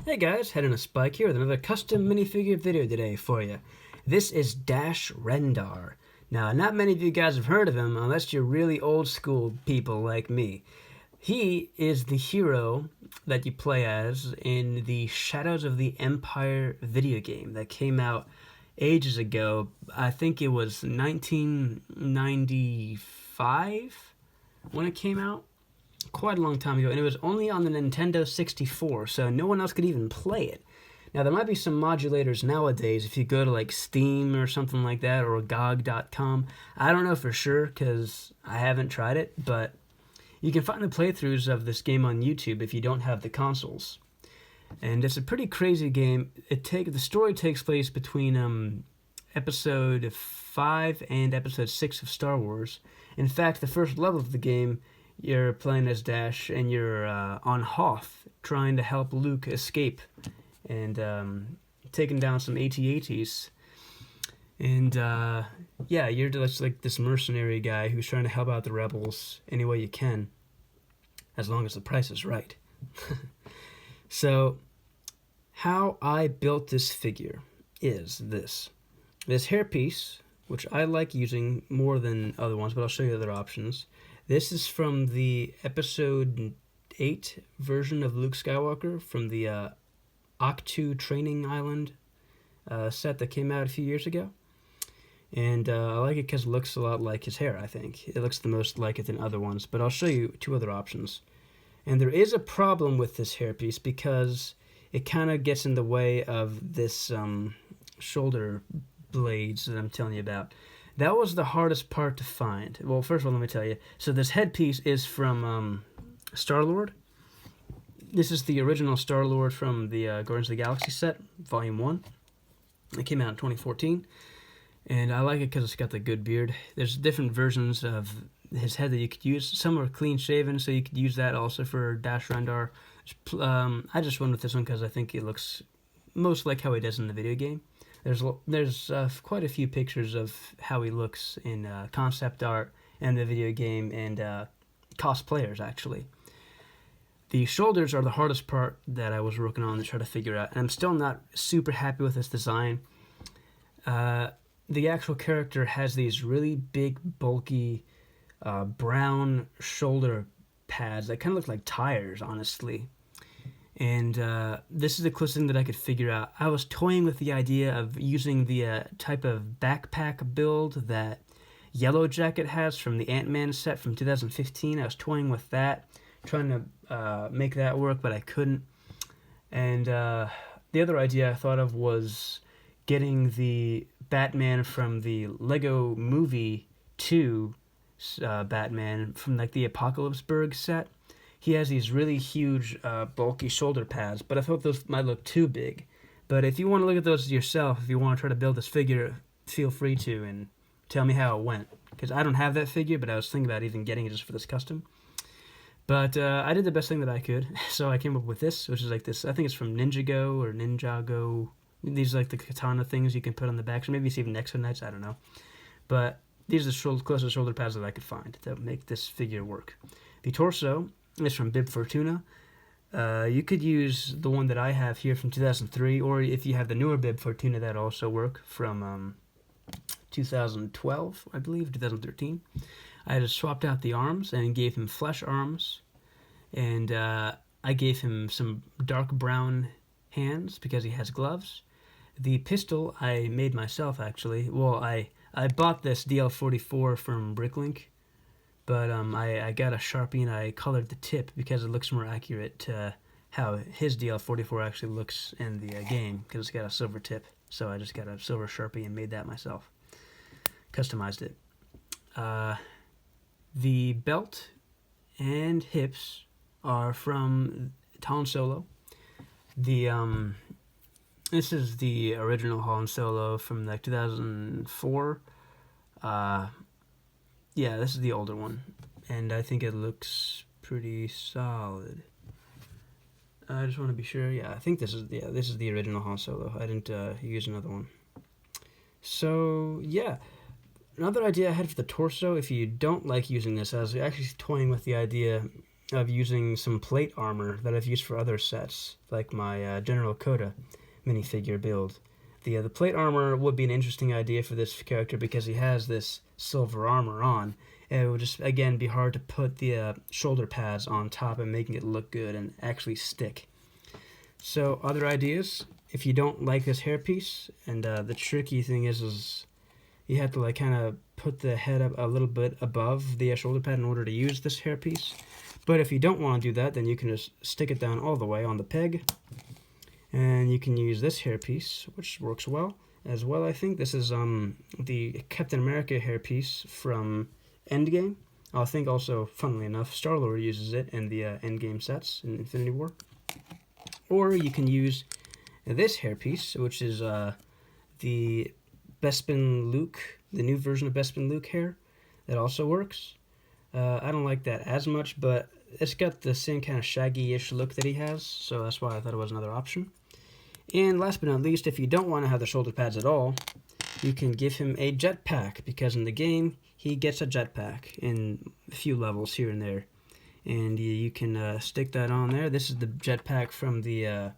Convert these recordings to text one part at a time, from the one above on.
Hey guys, Head on a Spike here with another custom minifigure video today for you. This is Rendar. Now, not many of you guys have heard of him unless you're really old school people like me. He is the hero that you play as in the Shadows of the Empire video game that came out ages ago. I think it was 1995 when it came out. Quite a long time ago, and it was only on the Nintendo 64, so no one else could even play it. Now, there might be some modulators nowadays if you go to like Steam or something like that, or GOG.com. I don't know for sure because I haven't tried it, but you can find the playthroughs of this game on YouTube if you don't have the consoles. And it's a pretty crazy game. The story takes place between episode 5 and episode 6 of Star Wars. In fact, the first level of the game, you're playing as Dash, and you're on Hoth, trying to help Luke escape, and taking down some AT-ATs. And yeah, you're just like this mercenary guy who's trying to help out the rebels any way you can, as long as the price is right. So, how I built this figure is this hairpiece, which I like using more than other ones, but I'll show you other options. This is from the episode 8 version of Luke Skywalker from the Octu Training Island set that came out a few years ago. And I like it because it looks a lot like his hair, I think. It looks the most like it than other ones, but I'll show you two other options. And there is a problem with this hairpiece because it kind of gets in the way of this shoulder blades that I'm telling you about. That was the hardest part to find. Well, first of all, let me tell you. So this headpiece is from Star-Lord. This is the original Star-Lord from the Guardians of the Galaxy set, Volume 1. It came out in 2014. And I like it because it's got the good beard. There's different versions of his head that you could use. Some are clean-shaven, so you could use that also for Dash Rendar. I just went with this one because I think it looks most like how he does in the video game. There's quite a few pictures of how he looks in concept art and the video game and cosplayers, actually. The shoulders are the hardest part that I was working on to try to figure out, and I'm still not super happy with this design. The actual character has these really big, bulky, brown shoulder pads that kind of look like tires, honestly. And this is the closest thing that I could figure out. I was toying with the idea of using the type of backpack build that Yellow Jacket has from the Ant-Man set from 2015. I was toying with that, trying to make that work, but I couldn't. And the other idea I thought of was getting the Batman from the Lego Movie 2 Batman from like the Apocalypseburg set. He has these really huge, bulky shoulder pads, but I thought those might look too big. But if you want to look at those yourself, if you want to try to build this figure, feel free to, and tell me how it went. Because I don't have that figure, but I was thinking about even getting it just for this custom. But I did the best thing that I could, so I came up with this, which is like this. I think it's from Ninjago or Ninjago. These are like the katana things you can put on the back, so maybe it's even Nexo Knights, I don't know. But these are the closest shoulder pads that I could find to make this figure work. The torso is from Bib Fortuna. You could use the one that I have here from 2003, or if you have the newer Bib Fortuna, that also work from 2012, I believe, 2013. I just swapped out the arms and gave him flesh arms, and I gave him some dark brown hands because he has gloves. The pistol I made myself, actually. Well, I bought this DL44 from Bricklink, but I got a Sharpie and I colored the tip because it looks more accurate to how his DL44 actually looks in the game, because it's got a silver tip. So I just got a silver Sharpie and made that myself. Customized it. The belt and hips are from Han Solo. This is the original Han Solo from like 2004. Yeah, this is the older one, and I think it looks pretty solid. I just want to be sure. Yeah, I think this is the original Han Solo. I didn't use another one. So yeah, another idea I had for the torso. If you don't like using this, I was actually toying with the idea of using some plate armor that I've used for other sets, like my General Coda minifigure build. The plate armor would be an interesting idea for this character because he has this silver armor on. And it would just, again, be hard to put the shoulder pads on top and making it look good and actually stick. So, other ideas, if you don't like this hairpiece, and the tricky thing is you have to like kind of put the head up a little bit above the shoulder pad in order to use this hairpiece. But if you don't want to do that, then you can just stick it down all the way on the peg. And you can use this hairpiece, which works well as well, I think. This is the Captain America hairpiece from Endgame. I think also, funnily enough, Star-Lord uses it in the Endgame sets in Infinity War. Or you can use this hairpiece, which is the Bespin Luke, the new version of Bespin Luke hair. That also works. I don't like that as much, but it's got the same kind of shaggy-ish look that he has, so that's why I thought it was another option. And last but not least, if you don't want to have the shoulder pads at all, you can give him a jetpack, because in the game, he gets a jetpack in a few levels here and there. And you can stick that on there. This is the jetpack from the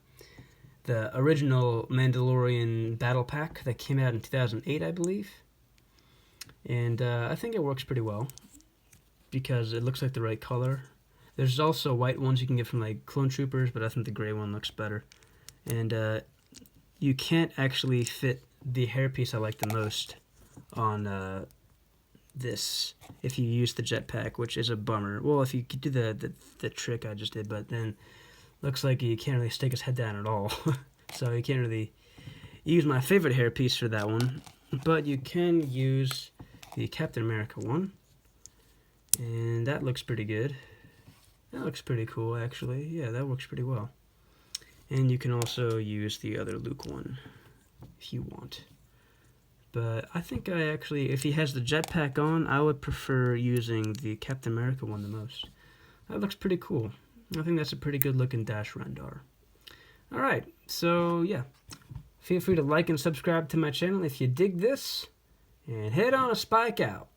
original Mandalorian battle pack that came out in 2008, I believe. And I think it works pretty well, because it looks like the right color. There's also white ones you can get from like Clone Troopers, but I think the gray one looks better. And you can't actually fit the hairpiece I like the most on this if you use the jetpack, which is a bummer. Well, if you could do the trick I just did, but then looks like you can't really stick his head down at all. So you can't really use my favorite hairpiece for that one. But you can use the Captain America one. And that looks pretty good. That looks pretty cool, actually. Yeah, that works pretty well. And you can also use the other Luke one if you want. But I think I actually, if he has the jetpack on, I would prefer using the Captain America one the most. That looks pretty cool. I think that's a pretty good looking Dash Rendar. Alright, so yeah. Feel free to like and subscribe to my channel if you dig this. And head on a spike out.